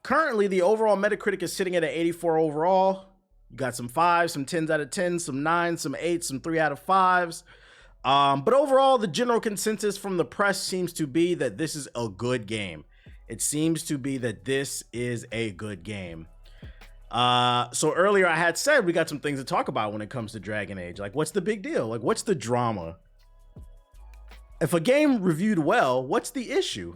Currently, the overall Metacritic is sitting at an 84 overall. You got some 5s, some 10s out of 10, some 9s, some 8s, some 3 out of 5s. But overall, the general consensus from the press seems to be that this is a good game. It seems to be that this is a good game. So earlier I had said we got some things to talk about when it comes to Dragon Age. Like, what's the big deal? Like, what's the drama? If a game reviewed well, what's the issue?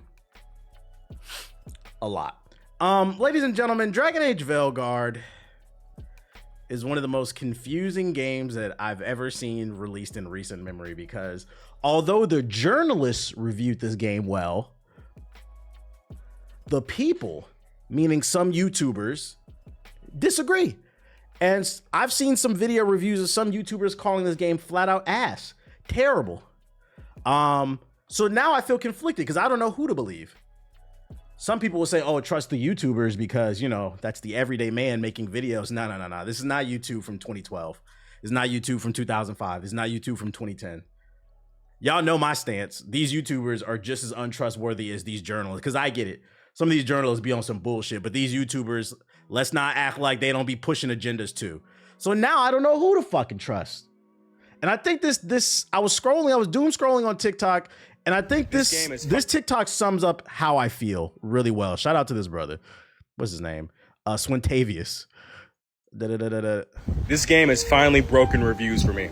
A lot. Ladies and gentlemen, Dragon Age Veilguard is one of the most confusing games that I've ever seen released in recent memory, because although the journalists reviewed this game well, the people, meaning some YouTubers, disagree. And I've seen some video reviews of some YouTubers calling this game flat out ass. Terrible. So now I feel conflicted because I don't know who to believe. Some people will say, oh, trust the YouTubers because, you know, that's the everyday man making videos. No. This is not YouTube from 2012. It's not YouTube from 2005. It's not YouTube from 2010. Y'all know my stance. These YouTubers are just as untrustworthy as these journalists, because I get it. Some of these journalists be on some bullshit, but these YouTubers, let's not act like they don't be pushing agendas too. So now I don't know who to fucking trust. And I think I was doom scrolling on TikTok, and I think this TikTok sums up how I feel really well. Shout out to this brother. What's his name? Swintavious. This game has finally broken reviews for me.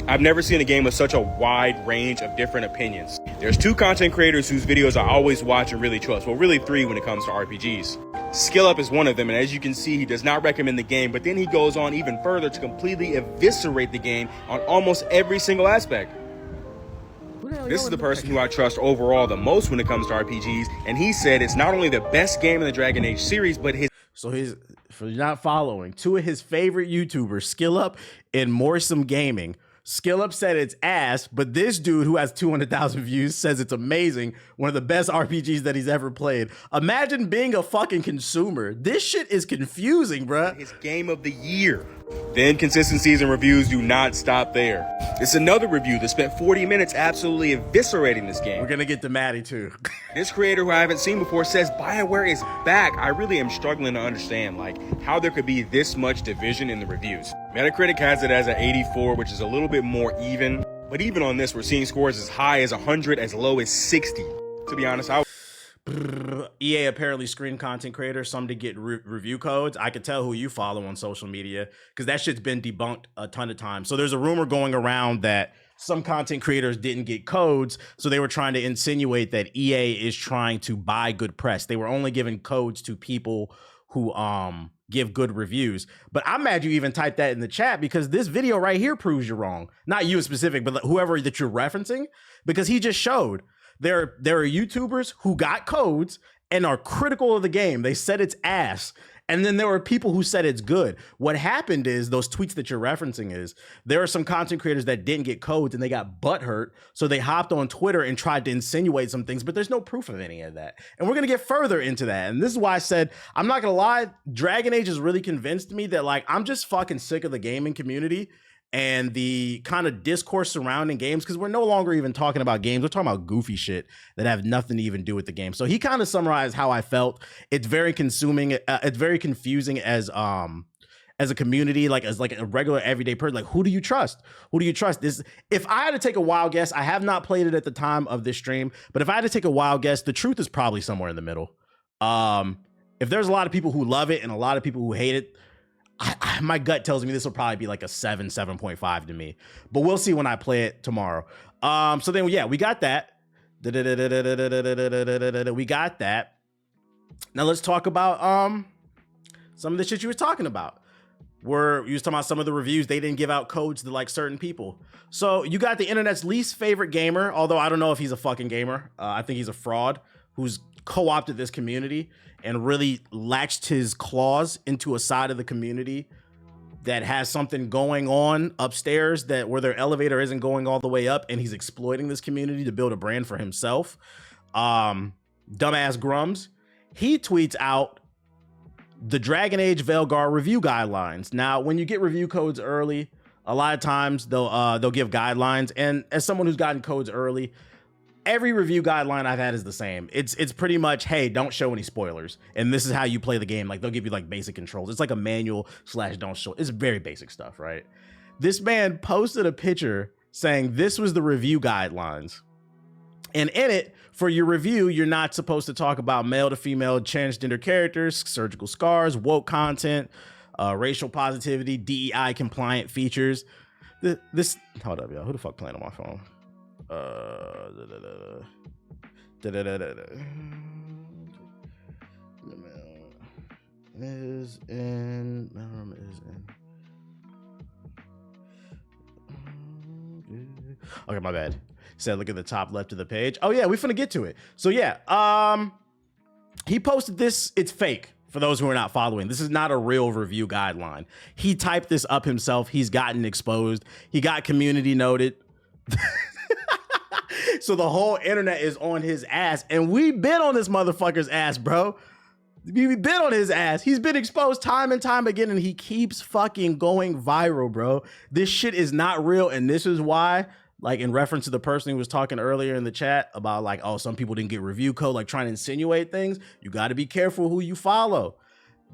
I've never seen a game with such a wide range of different opinions. There's 2 content creators whose videos I always watch and really trust. Well, really 3 when it comes to RPGs. SkillUp is one of them, and as you can see, he does not recommend the game, but then he goes on even further to completely eviscerate the game on almost every single aspect. This is the person who I trust overall the most when it comes to RPGs, and he said it's not only the best game in the Dragon Age series, but for not following, 2 of his favorite YouTubers, SkillUp and Morsome Gaming. SkillUp said it's ass, but this dude who has 200,000 views says it's amazing. One of the best RPGs that he's ever played. Imagine being a fucking consumer. This shit is confusing, bruh. His game of the year. The inconsistencies in reviews do not stop there. It's another review that spent 40 minutes absolutely eviscerating this game. We're gonna get to Matty too. This creator who I haven't seen before says BioWare is back. I really am struggling to understand how there could be this much division in the reviews. Metacritic has it as an 84, which is a little bit more even. But even on this, we're seeing scores as high as 100, as low as 60. To be honest, EA apparently screened content creators, some to get review codes. I could tell who you follow on social media because that shit's been debunked a ton of times. So there's a rumor going around that some content creators didn't get codes, so they were trying to insinuate that EA is trying to buy good press. They were only giving codes to people who give good reviews. But I'm mad you even typed that in the chat, because this video right here proves you're wrong. Not you in specific, but whoever that you're referencing, because he just showed there are YouTubers who got codes and are critical of the game. They said it's ass. And then there were people who said it's good. What happened is, those tweets that you're referencing, is there are some content creators that didn't get codes and they got butthurt. So they hopped on Twitter and tried to insinuate some things, but there's no proof of any of that. And we're going to get further into that. And this is why I said, I'm not going to lie, Dragon Age has really convinced me that I'm just fucking sick of the gaming community and the kind of discourse surrounding games, because we're no longer even talking about games. We're talking about goofy shit that have nothing to even do with the game. So he kind of summarized how I felt. It's very consuming. It's very confusing as a community, as a regular everyday person. Who do you trust? Who do you trust? If I had to take a wild guess, I have not played it at the time of this stream, but if I had to take a wild guess, the truth is probably somewhere in the middle. If there's a lot of people who love it and a lot of people who hate it, my gut tells me this will probably be like a 7.5 to me, but we'll see when I play it tomorrow. So then, yeah, we got that. We got that. Now let's talk about some of the shit you were talking about. You was talking about some of the reviews. They didn't give out codes to certain people. So you got the internet's least favorite gamer, although I don't know if he's a fucking gamer. I think he's a fraud who's co-opted this community and really latched his claws into a side of the community that has something going on upstairs where their elevator isn't going all the way up, and he's exploiting this community to build a brand for himself. Dumbass Grums, he tweets out the Dragon Age Veilguard review guidelines. Now, when you get review codes early, a lot of times they'll give guidelines, and as someone who's gotten codes early, every review guideline I've had is the same. It's pretty much, hey, don't show any spoilers, and this is how you play the game. Like they'll give you like basic controls. It's like a manual / don't show. It's very basic stuff, right? This man posted a picture saying this was the review guidelines, and in it, for your review, you're not supposed to talk about male to female transgender characters, surgical scars, woke content, racial positivity, DEI compliant features. This hold up, y'all. Who the fuck playing on my phone? Is in. Okay, my bad. Said look at the top left of the page. Oh yeah, we finna get to it. So yeah, he posted this. It's fake. For those who are not following, this is not a real review guideline. He typed this up himself. He's gotten exposed. He got community noted. So the whole internet is on his ass, and we've been on this motherfucker's ass, bro. We've been on his ass. He's been exposed time and time again, and he keeps fucking going viral, bro. This shit is not real, and this is why, like in reference to the person who was talking earlier in the chat about like, oh, some people didn't get review code, like trying to insinuate things. You got to be careful who you follow.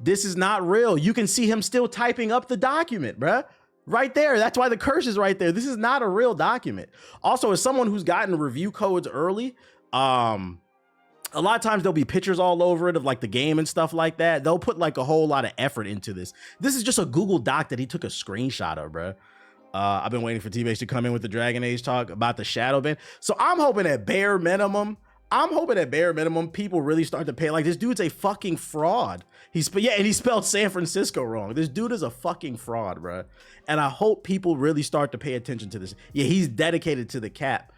This is not real. You can see him still typing up the document, bruh. Right there. That's why the curse is right there. This is not a real document. Also, as someone who's gotten review codes early, a lot of times there'll be pictures all over it of like the game and stuff like that. They'll put like a whole lot of effort into this. This is just a Google Doc that he took a screenshot of, bruh. I've been waiting for T-Base to come in with the Dragon Age talk about the shadow ban. So I'm hoping at bare minimum, people really start to pay. Like, this dude's a fucking fraud. And he spelled San Francisco wrong. This dude is a fucking fraud, bro. And I hope people really start to pay attention to this. Yeah, he's dedicated to the cap.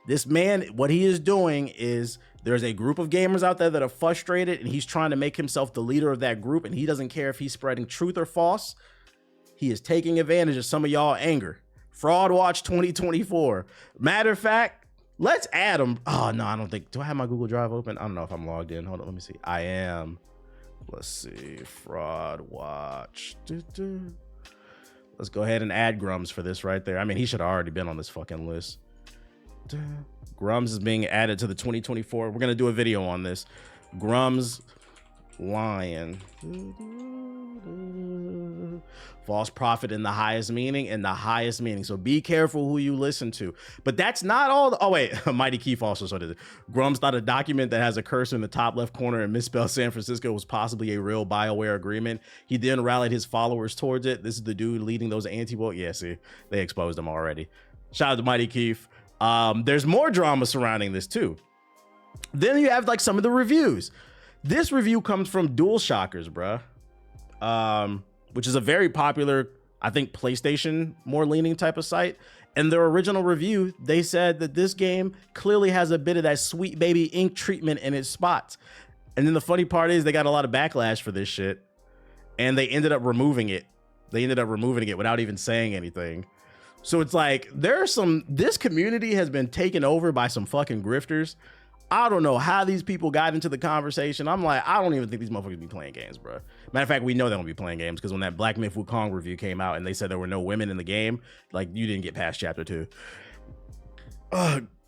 This man, what he is doing is there's a group of gamers out there that are frustrated, and he's trying to make himself the leader of that group, and he doesn't care if he's spreading truth or false. He is taking advantage of some of y'all anger. Fraud Watch 2024. Matter of fact, let's add him. Oh, no, I don't think. Do I have my Google Drive open? I don't know if I'm logged in. Hold on, let me see. I am. Let's see. Fraud Watch. Let's go ahead and add Grums for this right there. I mean, he should have already been on this fucking list. Grums is being added to the 2024. We're going to do a video on this. Grums Lion. False prophet in the highest meaning, So be careful who you listen to. But that's not all. Oh wait, Mighty Keith also started it. Grums thought a document that has a cursor in the top left corner and misspelled San Francisco was possibly a real BioWare agreement. He then rallied his followers towards it. This is the dude leading those anti-woke. Yeah, see, they exposed him already. Shout out to Mighty Keith. There's more drama surrounding this too. Then you have like some of the reviews. This review comes from Dual Shockers, bruh. Which is a very popular, I think, PlayStation more leaning type of site. And their original review, they said that this game clearly has a bit of that sweet baby ink treatment in its spots. And then the funny part is they got a lot of backlash for this shit, and they ended up removing it. Without even saying anything. So it's like, this community has been taken over by some fucking grifters. I don't know how these people got into the conversation. I'm like, I don't even think these motherfuckers be playing games, bro. Matter of fact, we know they don't be playing games because when that Black Myth Wukong review came out and they said there were no women in the game, like, you didn't get past chapter 2.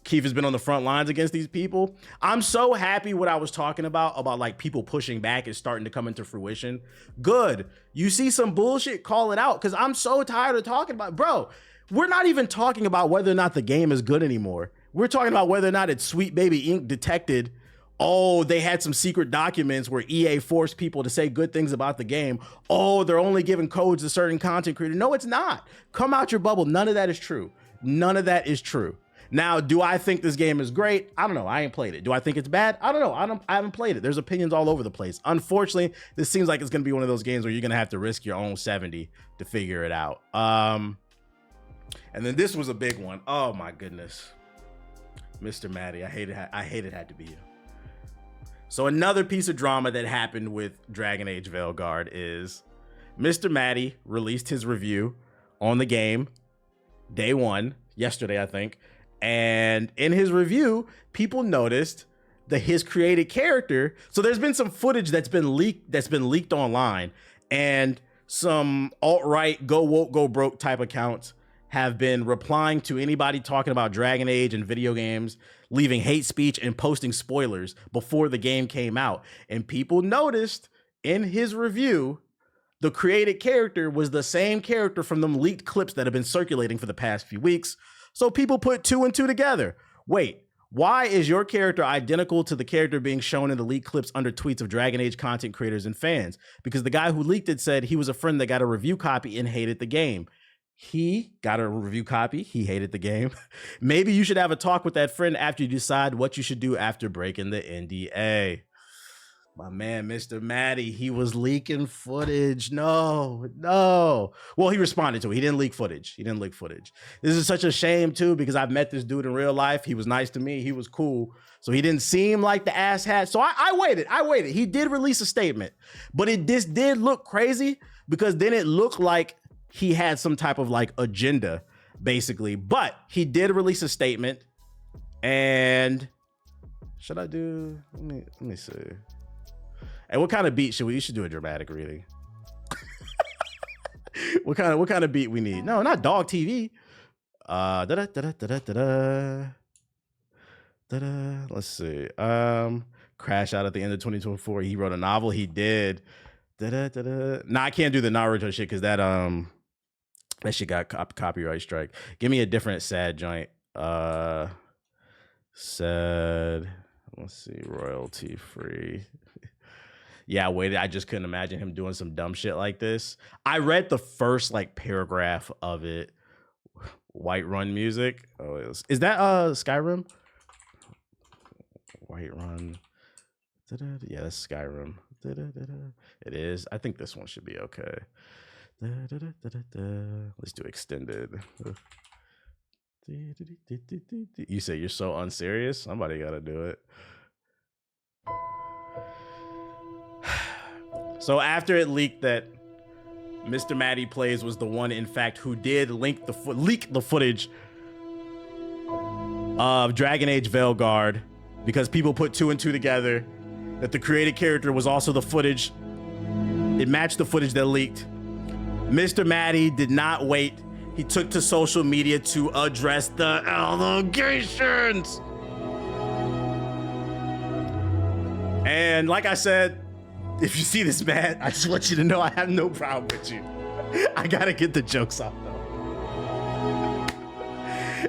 Keith has been on the front lines against these people. I'm so happy what I was talking about like people pushing back is starting to come into fruition. Good. You see some bullshit, call it out, because I'm so tired of talking about, bro, we're not even talking about whether or not the game is good anymore. We're talking about whether or not it's Sweet Baby Inc. detected, oh, they had some secret documents where EA forced people to say good things about the game. Oh, they're only giving codes to certain content creators. No, it's not. Come out your bubble. None of that is true. None of that is true. Now, do I think this game is great? I don't know. I ain't played it. Do I think it's bad? I don't know. I haven't played it. There's opinions all over the place. Unfortunately, this seems like it's going to be one of those games where you're going to have to risk your own 70 to figure it out. And then this was a big one. Oh my goodness. Mr. Matty, I hate it had to be you. So another piece of drama that happened with Dragon Age Veilguard is Mr. Matty released his review on the game day one, yesterday, I think. And in his review, people noticed that his created character, so there's been some footage that's been leaked online, and some alt-right go woke, go broke type accounts have been replying to anybody talking about Dragon Age and video games, leaving hate speech and posting spoilers before the game came out. And people noticed in his review, the created character was the same character from them leaked clips that have been circulating for the past few weeks. So people put 2 and 2 together. Wait, why is your character identical to the character being shown in the leaked clips under tweets of Dragon Age content creators and fans? Because the guy who leaked it said he was a friend that got a review copy and hated the game. He got a review copy. He hated the game. Maybe you should have a talk with that friend after you decide what you should do after breaking the NDA. My man, Mr. Matty, he was leaking footage. No. Well, he responded to it. He didn't leak footage. This is such a shame, too, because I've met this dude in real life. He was nice to me. He was cool. So he didn't seem like the asshat. So I waited. He did release a statement. But this did look crazy because then it looked like he had some type of like agenda, basically. But he did release a statement. And should I do? Let me see. Hey, what kind of beat should we? You should do a dramatic reading. What kind of beat we need? No, not dog TV. Let's see. Crash Out at the end of 2024. He wrote a novel. He did. Nah, I can't do the Naruto shit because that shit got copyright strike. Give me a different sad joint. Sad. Let's see. Royalty free. Yeah, wait, I just couldn't imagine him doing some dumb shit like this. I read the first like paragraph of it. Whiterun music. Oh, is that Skyrim? Whiterun. Yeah, that's Skyrim. It is. I think this one should be okay. Let's do extended. You say you're so unserious? Somebody gotta do it. So after it leaked that MrMattyPlays was the one, in fact, who did leak the footage of Dragon Age Veilguard, because people put 2 and 2 together, that the created character was also the footage. It matched the footage that leaked. Mr. Matty did not wait. He took to social media to address the allegations. And like I said, if you see this, man, I just want you to know I have no problem with you. I gotta get the jokes off, though.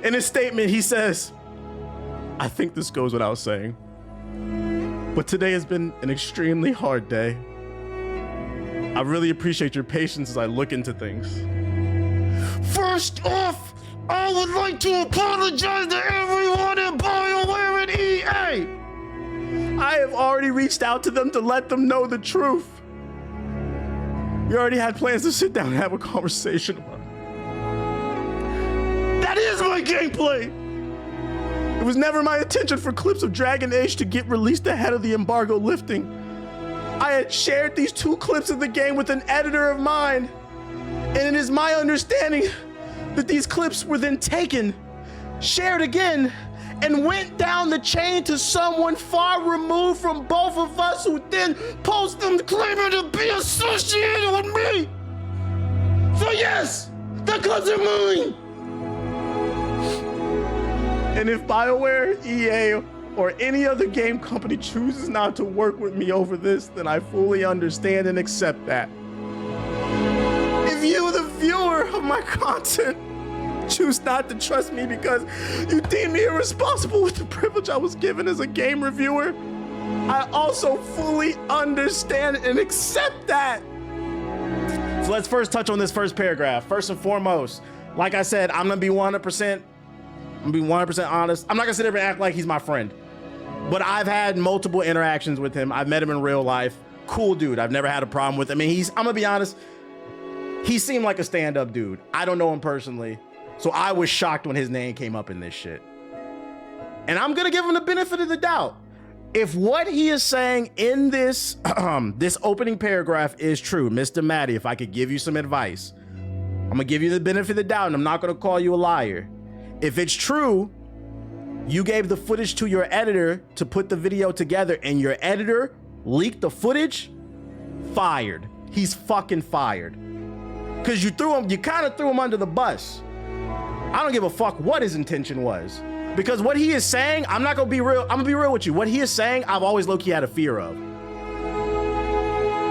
In his statement, he says, I think this goes without saying, but today has been an extremely hard day. I really appreciate your patience as I look into things. First off, I would like to apologize to everyone in BioWare and EA. I have already reached out to them to let them know the truth. We already had plans to sit down and have a conversation about it. That is my gameplay. It was never my intention for clips of Dragon Age to get released ahead of the embargo lifting. I had shared these 2 clips of the game with an editor of mine, and it is my understanding that these clips were then taken, shared again, and went down the chain to someone far removed from both of us, who then posted them claiming to be associated with me. So yes, the clips are mine. And if BioWare, EA, or any other game company chooses not to work with me over this, then I fully understand and accept that. If you, the viewer of my content, choose not to trust me because you deem me irresponsible with the privilege I was given as a game reviewer, I also fully understand and accept that. So let's first touch on this first paragraph. First and foremost, like I said, I'm gonna be 100% honest. I'm not gonna sit there and act like he's my friend, but I've had multiple interactions with him. I've met him in real life. Cool dude. I've never had a problem with him. I mean, I'm gonna be honest, he seemed like a stand-up dude. I don't know him personally, so I was shocked when his name came up in this shit. And I'm gonna give him the benefit of the doubt. If what he is saying in this this opening paragraph is true, Mr. Matty, if I could give you some advice, I'm gonna give you the benefit of the doubt, and I'm not gonna call you a liar. If it's true, you gave the footage to your editor to put the video together, and your editor leaked the footage, fired. He's fucking fired. Cause you kind of threw him under the bus. I don't give a fuck what his intention was. Because what he is saying, I'm not gonna be real. I'm gonna be real with you. What he is saying, I've always low-key had a fear of.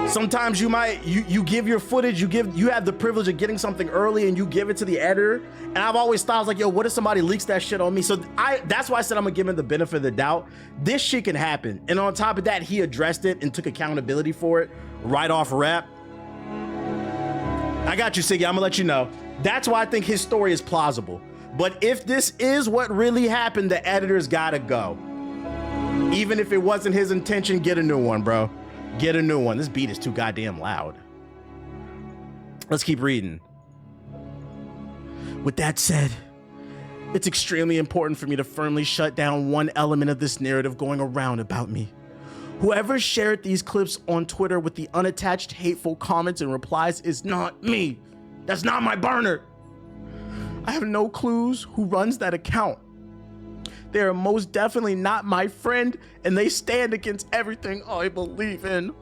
Sometimes you might, you give your footage, you have the privilege of getting something early and you give it to the editor. And I've always thought, I was like, yo, what if somebody leaks that shit on me? So that's why I said I'm gonna give him the benefit of the doubt. This shit can happen. And on top of that, he addressed it and took accountability for it right off rap. I got you, Siggy, I'm gonna let you know. That's why I think his story is plausible. But if this is what really happened, the editor's gotta go. Even if it wasn't his intention, get a new one, bro. Get a new one. This beat is too goddamn loud. Let's keep reading. With that said, it's extremely important for me to firmly shut down one element of this narrative going around about me. Whoever shared these clips on Twitter with the unattached hateful comments and replies is not me. That's not my burner. I have no clues who runs that account. They are most definitely not my friend, and they stand against everything I believe in.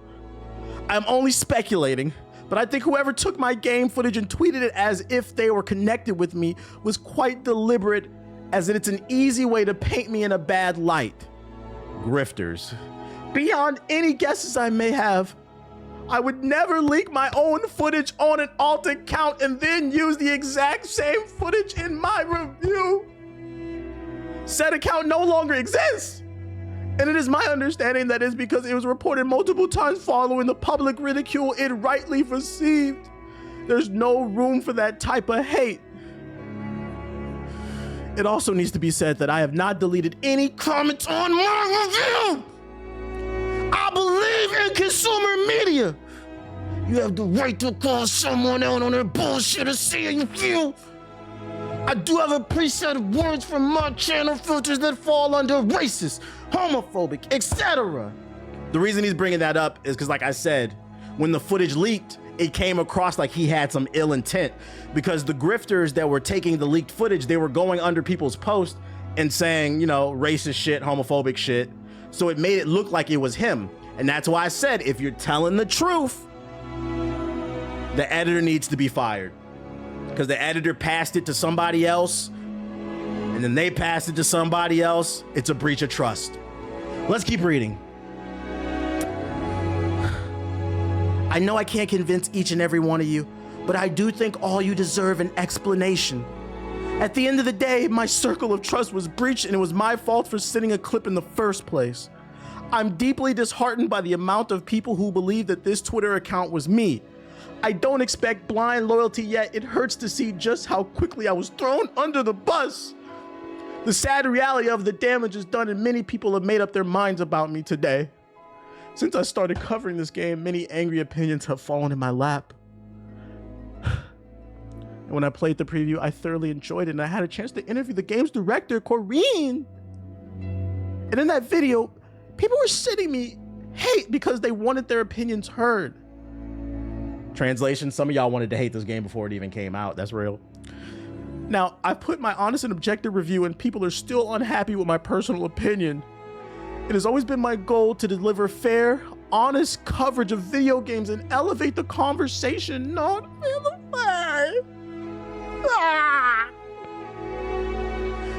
I'm only speculating, but I think whoever took my game footage and tweeted it as if they were connected with me was quite deliberate, as it's an easy way to paint me in a bad light. Grifters. Beyond any guesses I may have, I would never leak my own footage on an alt account and then use the exact same footage in my review. Said account no longer exists. And it is my understanding that is because it was reported multiple times following the public ridicule it rightly received. There's no room for that type of hate. It also needs to be said that I have not deleted any comments on my review. I believe in consumer media. You have the right to call someone out on their bullshit or see how you feel. I do have a preset of words from my channel filters that fall under racist, homophobic, etc. The reason he's bringing that up is because, like I said, when the footage leaked, it came across like he had some ill intent, because the grifters that were taking the leaked footage, they were going under people's posts and saying, you know, racist shit, homophobic shit. So it made it look like it was him. And that's why I said, if you're telling the truth, the editor needs to be fired. Because the editor passed it to somebody else, and then they passed it to somebody else. It's a breach of trust. Let's keep reading. I know I can't convince each and every one of you, but I do think all you deserve an explanation. At the end of the day, my circle of trust was breached, and it was my fault for sending a clip in the first place. I'm deeply disheartened by the amount of people who believe that this Twitter account was me. I don't expect blind loyalty, yet it hurts to see just how quickly I was thrown under the bus. The sad reality of the damage is done, and many people have made up their minds about me today. Since I started covering this game, many angry opinions have fallen in my lap. And when I played the preview, I thoroughly enjoyed it, and I had a chance to interview the game's director, Corinne. And in that video, people were sending me hate because they wanted their opinions heard. Translation, some of y'all wanted to hate this game before it even came out. That's real. Now, I put my honest and objective review, and people are still unhappy with my personal opinion. It has always been my goal to deliver fair, honest coverage of video games and elevate the conversation, not vilify.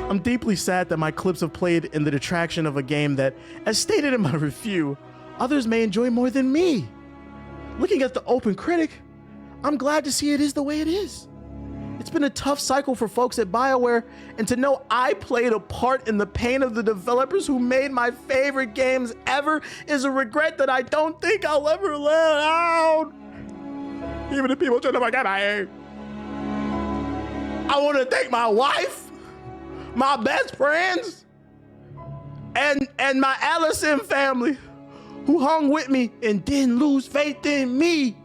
I'm deeply sad that my clips have played in the detraction of a game that, as stated in my review, others may enjoy more than me. Looking at the open critic, I'm glad to see it is the way it is. It's been a tough cycle for folks at BioWare, and to know I played a part in the pain of the developers who made my favorite games ever is a regret that I don't think I'll ever let out. Even if people turn to my game, I want to thank my wife, my best friends, and my Allison family, who hung with me and didn't lose faith in me.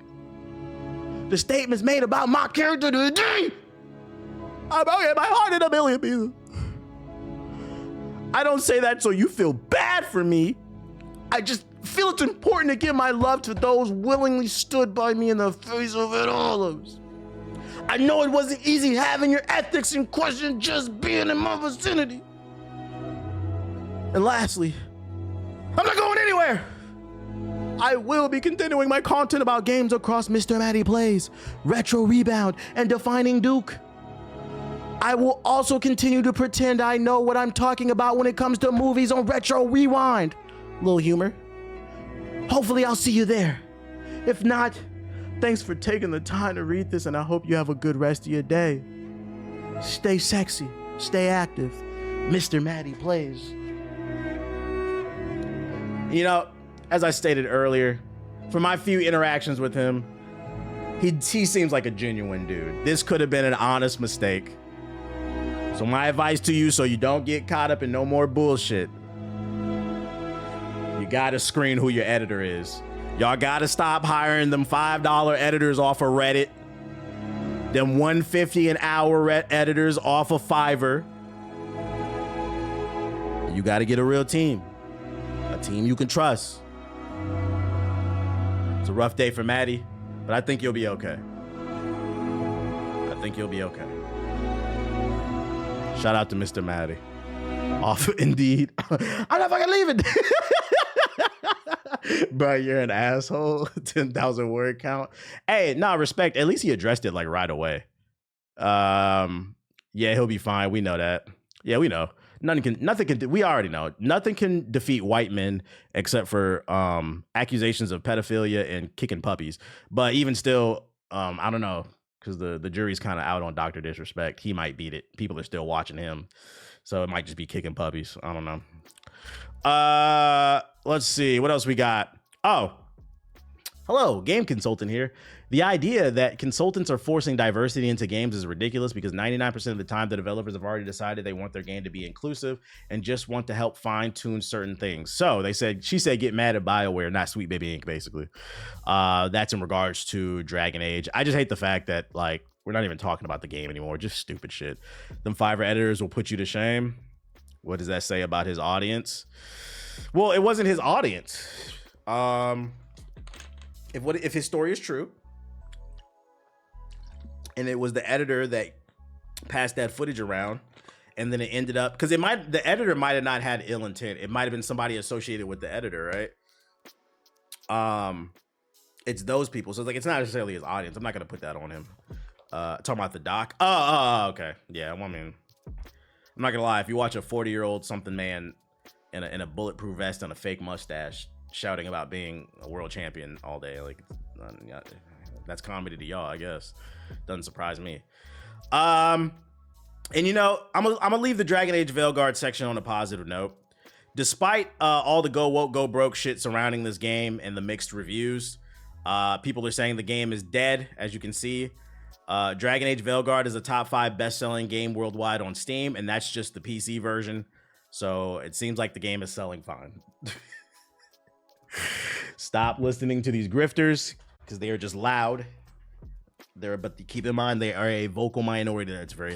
The statements made about my character today, I'm out my heart in a million pieces. I don't say that so you feel bad for me. I just feel it's important to give my love to those willingly stood by me in the face of it all. I know it wasn't easy having your ethics in question just being in my vicinity. And lastly, I'm not going anywhere. I will be continuing my content about games across MrMattyPlays, Retro Rebound, and Defining Duke. I will also continue to pretend I know what I'm talking about when it comes to movies on Retro Rewind. Little humor. Hopefully I'll see you there. If not, thanks for taking the time to read this, and I hope you have a good rest of your day. Stay sexy, stay active. Mr. Matty Plays. You know, as I stated earlier, from my few interactions with him, he seems like a genuine dude. This could have been an honest mistake. So my advice to you, so you don't get caught up in no more bullshit, you gotta screen who your editor is. Y'all gotta stop hiring them $5 editors off of Reddit, them $150 an hour editors off of Fiverr. You gotta get a real team, a team you can trust. It's a rough day for Matty, but I think you'll be okay. I think you'll be okay. Shout out to Mr. Matty. Off Indeed. I'm not fucking leaving. Bro, you're an asshole. 10,000 word count. Hey, nah, respect. At least he addressed it like right away. Yeah, he'll be fine. We know that. Yeah, we know. We already know. Nothing can defeat white men except for accusations of pedophilia and kicking puppies. But even still, I don't know, because the jury's kind of out on Dr. Disrespect. He might beat it. People are still watching him. So it might just be kicking puppies. I don't know. Let's see. What else we got? Oh, hello, game consultant here. The idea that consultants are forcing diversity into games is ridiculous because 99% of the time the developers have already decided they want their game to be inclusive and just want to help fine tune certain things. So she said, get mad at BioWare, not Sweet Baby Inc. basically. That's in regards to Dragon Age. I just hate the fact that like, we're not even talking about the game anymore. Just stupid shit. Them Fiverr editors will put you to shame. What does that say about his audience? Well, it wasn't his audience. If his story is true, and it was the editor that passed that footage around, and then it ended up because the editor might have not had ill intent. It might have been somebody associated with the editor, right? It's those people. So it's like it's not necessarily his audience. I'm not gonna put that on him. Talking about the doc. Oh, okay. Yeah, well, I mean, I'm not gonna lie. If you watch a 40-year-old something man in a bulletproof vest and a fake mustache shouting about being a world champion all day, like that's comedy to y'all, I guess. Doesn't surprise me. And you know, I'm gonna leave the Dragon Age Veilguard section on a positive note. Despite all the go woke, go broke shit surrounding this game and the mixed reviews, people are saying the game is dead, as you can see. Dragon Age Veilguard is a top 5 best-selling game worldwide on Steam, and that's just the PC version. So it seems like the game is selling fine. Stop listening to these grifters because they are just loud. But keep in mind they are a vocal minority that's very